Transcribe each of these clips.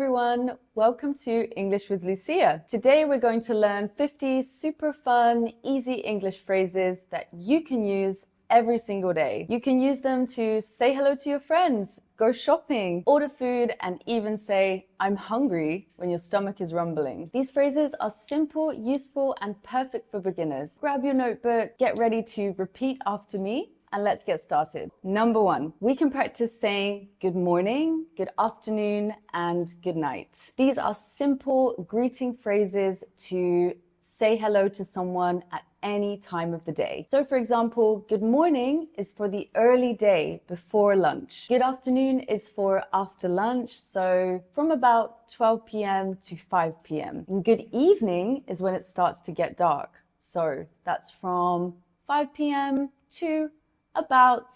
everyone, welcome to English with Lucia. Today we're going to learn 50 super fun, easy English phrases that you can use every single day. You can use them to say hello to your friends, go shopping, order food, and even say, I'm hungry when your stomach is rumbling. These phrases are simple, useful, and perfect for beginners. Grab your notebook, get ready to repeat after me, and let's get started. Number 1, we can practice saying good morning, good afternoon, and good night. These are simple greeting phrases to say hello to someone at any time of the day. So for example, good morning is for the early day before lunch. Good afternoon is for after lunch, so from about 12 p.m. to 5 p.m. And good evening is when it starts to get dark. So that's from 5 p.m. to about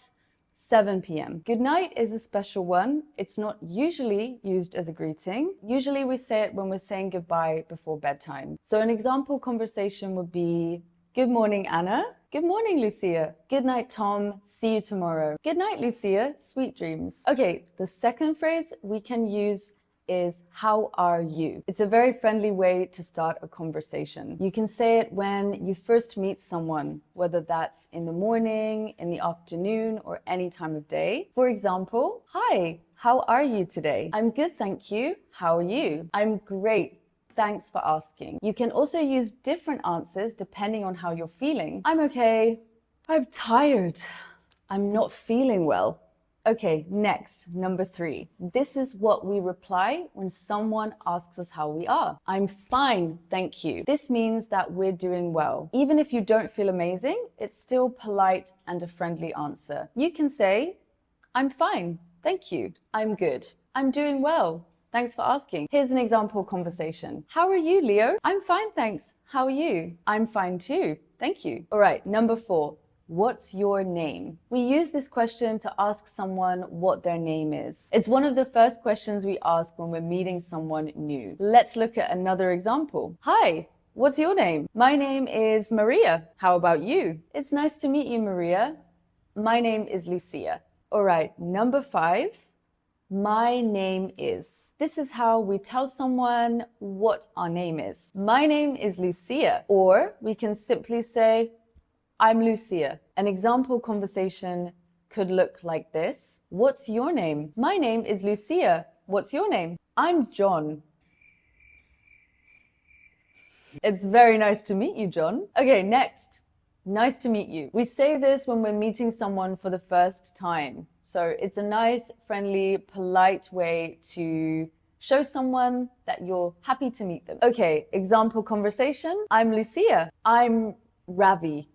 7 p.m. Good night is a special one. It's not usually used as a greeting. Usually we say it when we're saying goodbye before bedtime. So an example conversation would be, good morning, Anna. Good morning, Lucia. Good night, Tom. See you tomorrow. Good night, Lucia. Sweet dreams. Okay, the second phrase we can use is how are you? It's a very friendly way to start a conversation. You can say it when you first meet someone, whether that's in the morning, in the afternoon, or any time of day. For example, hi, how are you today? I'm good, thank you. How are you? I'm great. Thanks for asking. You can also use different answers depending on how you're feeling. I'm okay. I'm tired. I'm not feeling well. Okay, next, number 3. This is what we reply when someone asks us how we are. I'm fine, thank you. This means that we're doing well. Even if you don't feel amazing, it's still polite and a friendly answer. You can say, I'm fine, thank you. I'm good. I'm doing well. Thanks for asking. Here's an example conversation. How are you, Leo? I'm fine, thanks. How are you? I'm fine too. Thank you. All right, number 4. What's your name? We use this question to ask someone what their name is. It's one of the first questions we ask when we're meeting someone new. Let's look at another example. Hi, what's your name? My name is Maria. How about you? It's nice to meet you, Maria. My name is Lucia. All right, number 5. My name is. This is how we tell someone what our name is. My name is Lucia. Or we can simply say, I'm Lucia. An example conversation could look like this. What's your name? My name is Lucia. What's your name? I'm John. It's very nice to meet you, John. Okay, next. Nice to meet you. We say this when we're meeting someone for the first time. So it's a nice, friendly, polite way to show someone that you're happy to meet them. Okay, example conversation. I'm Lucia. I'm Ravi.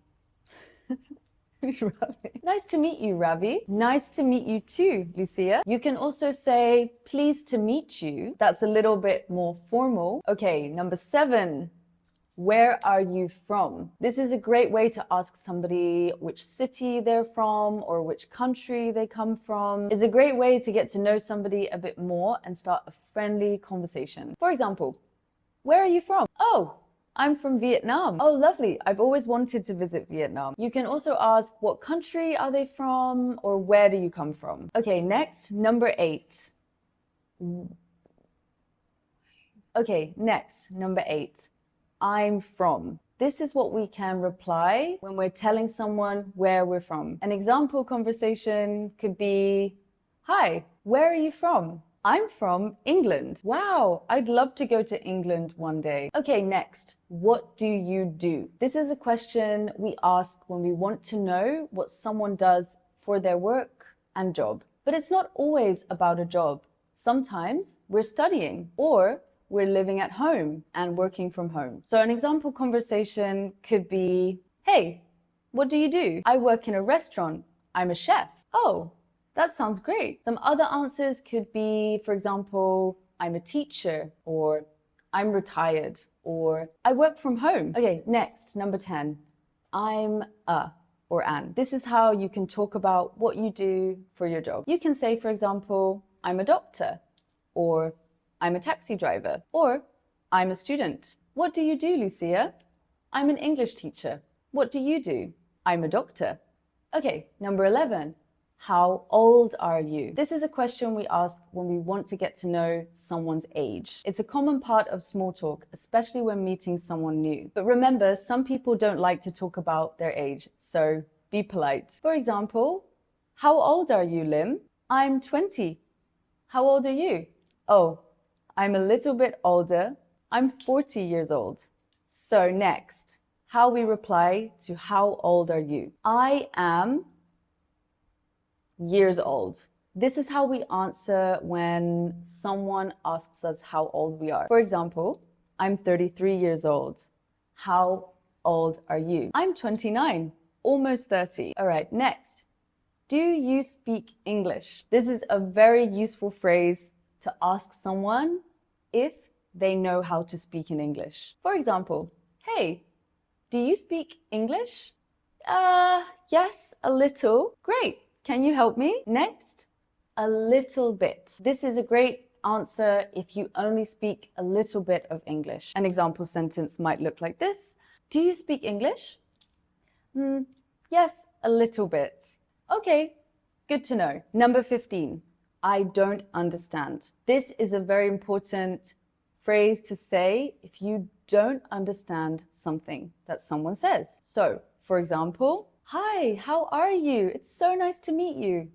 Nice to meet you, Ravi. Nice to meet you too, Lucia. You can also say, pleased to meet you. That's a little bit more formal. Okay, number 7. Where are you from? This is a great way to ask somebody which city they're from or which country they come from. It's a great way to get to know somebody a bit more and start a friendly conversation. For example, where are you from? Oh, I'm from Vietnam. Oh, lovely. I've always wanted to visit Vietnam. You can also ask what country are they from or where do you come from? Okay, next, number 8. Okay, next, number 8. I'm from. This is what we can reply when we're telling someone where we're from. An example conversation could be, hi, where are you from? I'm from England. Wow, I'd love to go to England one day. Okay, next, what do you do? This is a question we ask when we want to know what someone does for their work and job. But it's not always about a job. Sometimes we're studying or we're living at home and working from home. So an example conversation could be, hey, what do you do? I work in a restaurant. I'm a chef. Oh, that sounds great. Some other answers could be, for example, I'm a teacher, or I'm retired, or I work from home. Okay, next, number 10. I'm a or an. This is how you can talk about what you do for your job. You can say, for example, I'm a doctor, or I'm a taxi driver, or I'm a student. What do you do, Lucia? I'm an English teacher. What do you do? I'm a doctor. Okay, number 11. How old are you? This is a question we ask when we want to get to know someone's age. It's a common part of small talk, especially when meeting someone new. But remember, some people don't like to talk about their age, so be polite. For example, how old are you, Lim? I'm 20. How old are you? Oh, I'm a little bit older. I'm 40 years old. So next, how we reply to how old are you? I am years old. This is how we answer when someone asks us how old we are. For example, I'm 33 years old. How old are you? I'm 29, almost 30. All right, next. Do you speak English? This is a very useful phrase to ask someone if they know how to speak in English. For example, hey, do you speak English? Yes, a little. Great. Can you help me? Next, a little bit. This is a great answer if you only speak a little bit of English. An example sentence might look like this. Do you speak English? Yes, a little bit. Okay, good to know. Number 15, I don't understand. This is a very important phrase to say if you don't understand something that someone says. So, for example, hi, how are you? It's so nice to meet you.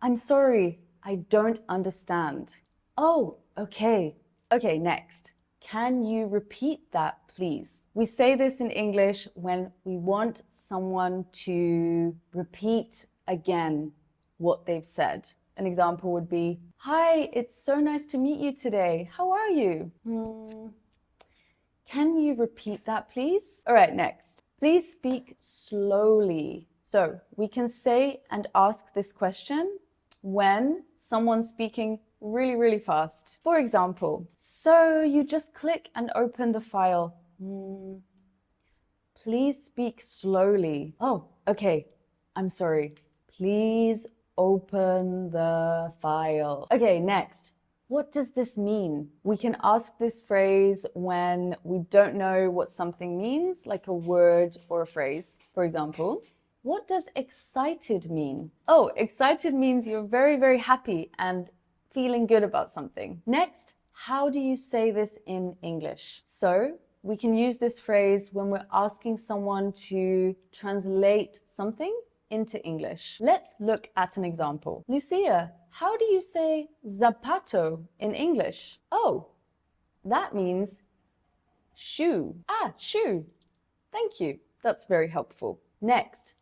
I'm sorry, I don't understand. Oh, okay. Okay, next. Can you repeat that, please? We say this in English when we want someone to repeat again what they've said. An example would be, hi, it's so nice to meet you today. How are you? Can you repeat that, please? All right, next. Please speak slowly. So we can say and ask this question when someone's speaking really, really fast. For example, so you just click and open the file. Please speak slowly. Oh, okay. I'm sorry. Please open the file. Okay, next. What does this mean? We can ask this phrase when we don't know what something means, like a word or a phrase. For example, what does excited mean? Oh, excited means you're very, very happy and feeling good about something. Next, how do you say this in English? So we can use this phrase when we're asking someone to translate something into English. Let's look at an example. Lucia, how do you say zapato in English? Oh, that means shoe. Ah, shoe. Thank you. That's very helpful. Next,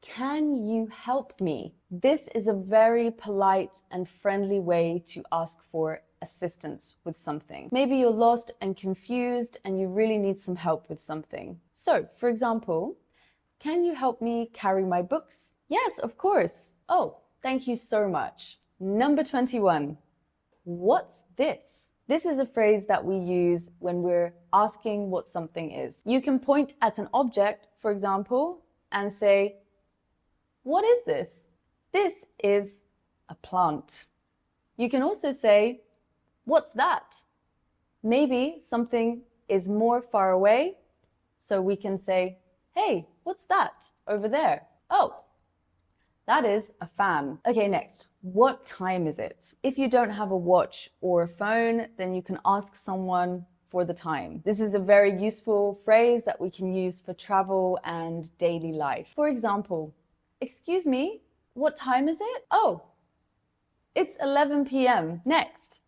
can you help me? This is a very polite and friendly way to ask for assistance with something. Maybe you're lost and confused and you really need some help with something. So, for example, can you help me carry my books? Yes, of course. Oh, thank you so much. Number 21. What's this? This is a phrase that we use when we're asking what something is. You can point at an object, for example, and say, what is this? This is a plant. You can also say, what's that? Maybe something is more far away, so we can say, hey, what's that over there? Oh, that is a fan. Okay, next. What time is it? If you don't have a watch or a phone, then you can ask someone for the time. This is a very useful phrase that we can use for travel and daily life. For example, excuse me, what time is it? Oh, it's 11 p.m. Next,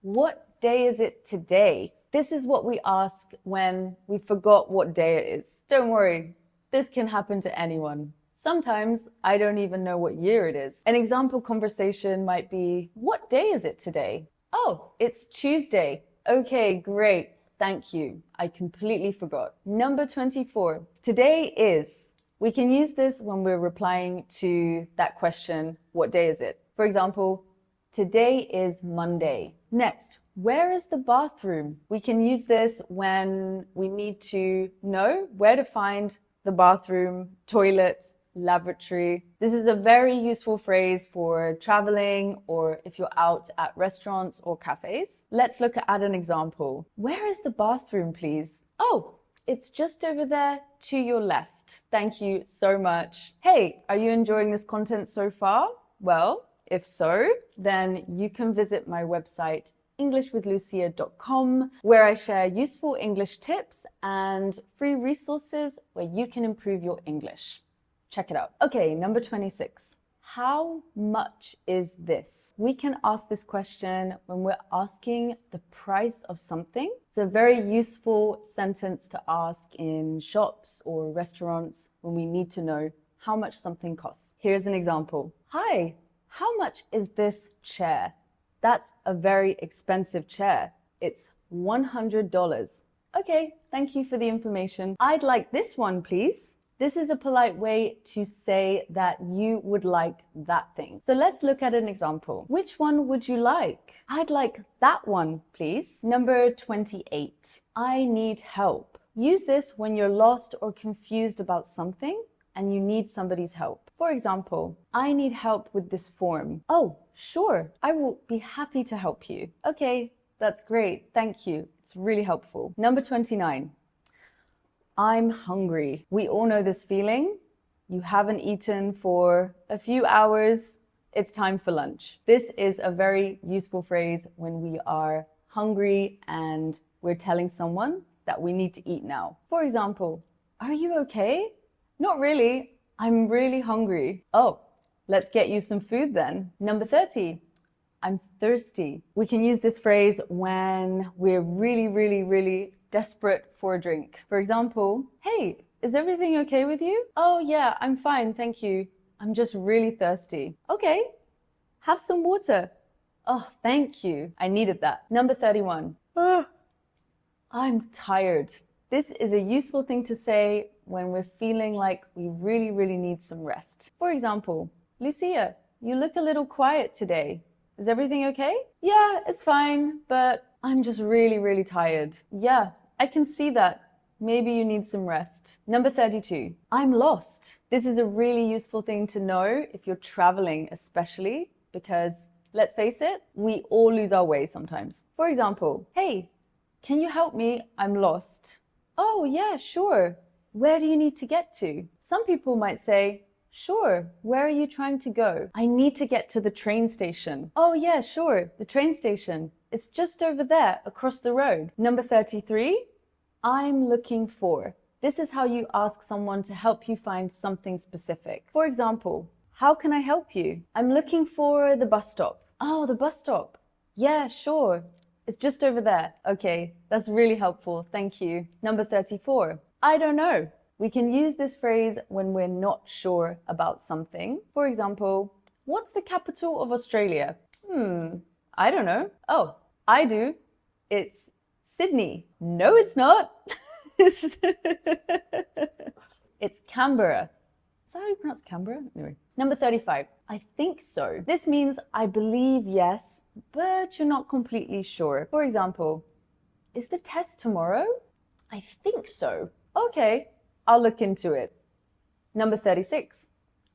what day is it today? This is what we ask when we forgot what day it is. Don't worry, this can happen to anyone. Sometimes I don't even know what year it is. An example conversation might be, what day is it today? Oh, it's Tuesday. Okay, great. Thank you. I completely forgot. Number 24. Today is. We can use this when we're replying to that question, what day is it? For example, today is Monday. Next, where is the bathroom? We can use this when we need to know where to find the bathroom, toilet, lavatory. This is a very useful phrase for traveling or if you're out at restaurants or cafes. Let's look at an example. Where is the bathroom, please? Oh, it's just over there to your left. not. Thank you so much. Hey, are you enjoying this content so far? Well, if so, then you can visit my website englishwithlucia.com, where I share useful English tips and free resources where you can improve your English. Check it out. Okay, number 26. How much is this? We can ask this question when we're asking the price of something. It's a very useful sentence to ask in shops or restaurants when we need to know how much something costs. Here's an example. Hi, how much is this chair? That's a very expensive chair. It's $100. Okay, thank you for the information. I'd like this one, please. This is a polite way to say that you would like that thing. So let's look at an example. Which one would you like? I'd like that one, please. Number 28. I need help. Use this when you're lost or confused about something and you need somebody's help. For example, I need help with this form. Oh, sure, I will be happy to help you. Okay, that's great, thank you. It's really helpful. Number 29, I'm hungry. We all know this feeling. You haven't eaten for a few hours, it's time for lunch. This is a very useful phrase when we are hungry and we're telling someone that we need to eat now. For example, are you okay? Not really. I'm really hungry. Oh, let's get you some food then. Number 30, I'm thirsty. We can use this phrase when we're really desperate for a drink. For example, hey, is everything okay with you? Oh yeah, I'm fine, thank you. I'm just really thirsty. Okay, have some water. Oh, thank you. I needed that. Number 31, I'm tired. This is a useful thing to say when we're feeling like we really need some rest. For example, Lucia, you look a little quiet today. Is everything okay? Yeah, it's fine, but I'm just really tired. Yeah, I can see that. Maybe you need some rest. Number 32, I'm lost. This is a really useful thing to know if you're traveling, especially because, let's face it, we all lose our way sometimes. For example, hey, can you help me? I'm lost. Oh yeah, sure. Where do you need to get to? Some people might say, sure, where are you trying to go? I need to get to the train station. Oh yeah, sure, the train station. It's just over there, across the road. Number 33, I'm looking for. This is how you ask someone to help you find something specific. For example, how can I help you? I'm looking for the bus stop. Oh, the bus stop. Yeah, sure. It's just over there. Okay, that's really helpful. Thank you. Number 34. I don't know. We can use this phrase when we're not sure about something. For example, what's the capital of Australia? I don't know. Oh, I do. It's Sydney. No, it's not. It's Canberra. Is that how you pronounce Canberra? Anyway. Number 35. I think so. This means I believe yes, but you're not completely sure. For example, is the test tomorrow? I think so. Okay, I'll look into it. Number 36.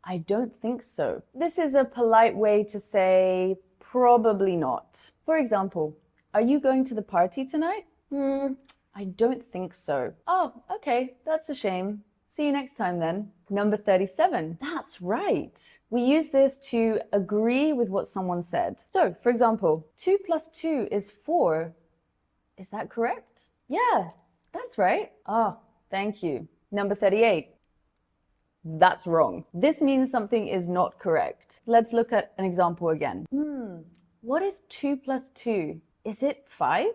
I don't think so. This is a polite way to say probably not. For example, are you going to the party tonight? I don't think so. Oh, okay, that's a shame. See you next time then. Number 37. That's right. We use this to agree with what someone said. So, for example, 2 plus 2 is 4. Is that correct? Yeah, that's right. Oh, thank you. Number 38. That's wrong. This means something is not correct. Let's look at an example again. What is 2 plus 2? Is it 5?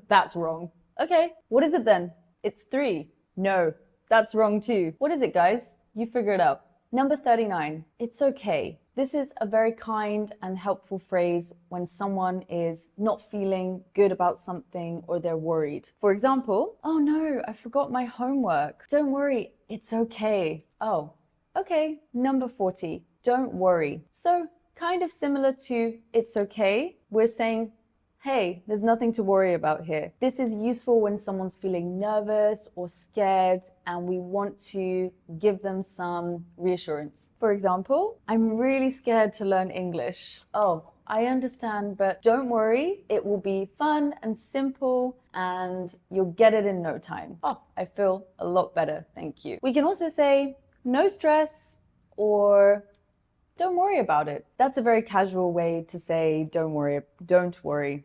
That's wrong. Okay, what is it then? It's 3. No, that's wrong too. What is it, guys? You figure it out. Number 39. It's okay. This is a very kind and helpful phrase when someone is not feeling good about something or they're worried. For example, oh no, I forgot my homework. Don't worry, it's okay. Oh, okay. Number 40. Don't worry. So kind of similar to it's okay, we're saying, hey, there's nothing to worry about here. This is useful when someone's feeling nervous or scared and we want to give them some reassurance. For example, I'm really scared to learn English. Oh, I understand, but don't worry, it will be fun and simple and you'll get it in no time. Oh, I feel a lot better, thank you. We can also say, no stress, or don't worry about it. That's a very casual way to say don't worry.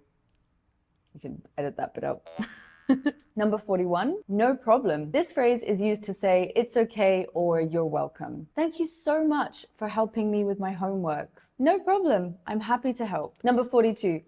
You can edit that bit out. Number 41, no problem. This phrase is used to say it's okay or you're welcome. Thank you so much for helping me with my homework. No problem, I'm happy to help. Number 42,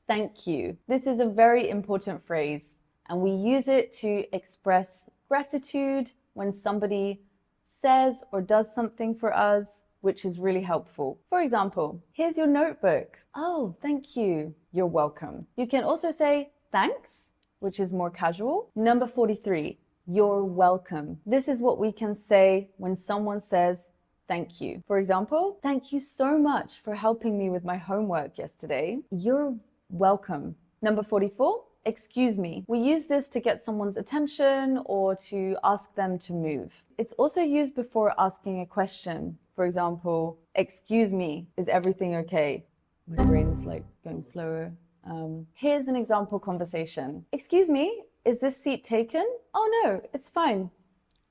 thank you. This is a very important phrase and we use it to express gratitude when somebody says or does something for us, which is really helpful. For example, here's your notebook. Oh, thank you. You're welcome. You can also say thanks, which is more casual. Number 43, you're welcome. This is what we can say when someone says thank you. For example, thank you so much for helping me with my homework yesterday. You're welcome. Number 44, excuse me. We use this to get someone's attention or to ask them to move. It's also used before asking a question. For example, excuse me, is everything okay? My brain's like going slower. Here's an example conversation. Excuse me, is this seat taken? Oh no, it's fine.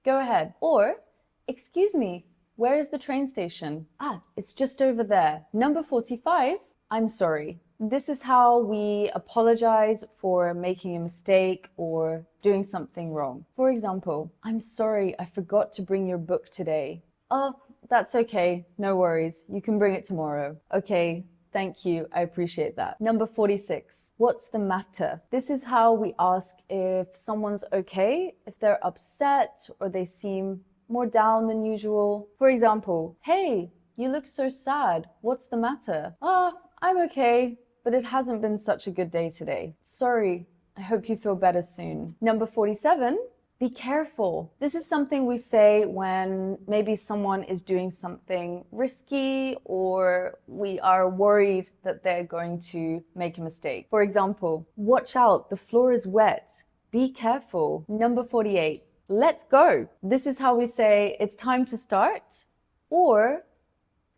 Go ahead. Or, excuse me, where is the train station? Ah, it's just over there. Number 45, I'm sorry. This is how we apologize for making a mistake or doing something wrong. For example, I'm sorry, I forgot to bring your book today. Oh, that's okay, no worries. You can bring it tomorrow. Okay, thank you, I appreciate that. Number 46, what's the matter? This is how we ask if someone's okay, if they're upset or they seem more down than usual. For example, hey, you look so sad. What's the matter? Ah, I'm okay, but it hasn't been such a good day today. Sorry, I hope you feel better soon. Number 47, be careful. This is something we say when maybe someone is doing something risky or we are worried that they're going to make a mistake. For example, watch out, the floor is wet. Be careful. Number 48, let's go. This is how we say it's time to start or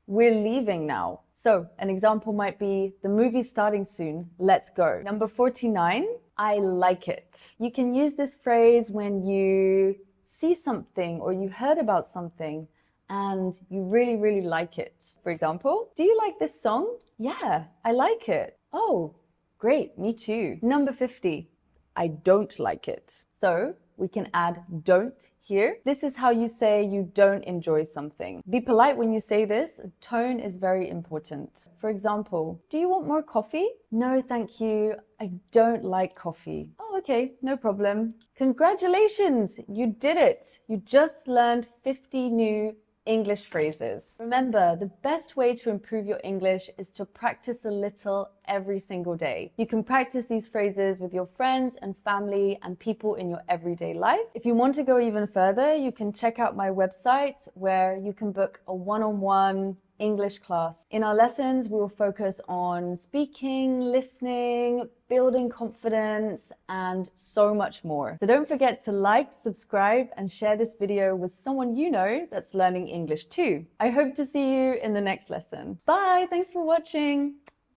we're leaving now. So an example might be the movie's starting soon. Let's go. Number 49, I like it. You can use this phrase when you see something or you heard about something and you really like it. For example, do you like this song? Yeah, I like it. Oh, great, me too. Number 50, I don't like it. So we can add don't here. This is how you say you don't enjoy something. Be polite when you say this. Tone is very important. For example, do you want more coffee? No, thank you. I don't like coffee. Oh, okay, no problem. Congratulations, you did it. You just learned 50 new English phrases. Remember, the best way to improve your English is to practice a little every single day. You can practice these phrases with your friends and family and people in your everyday life. If you want to go even further, you can check out my website where you can book a one-on-one English class. In our lessons, we will focus on speaking, listening, building confidence, and so much more. So don't forget to like, subscribe, and share this video with someone you know that's learning English too. I hope to see you in the next lesson. Bye! Thanks for watching!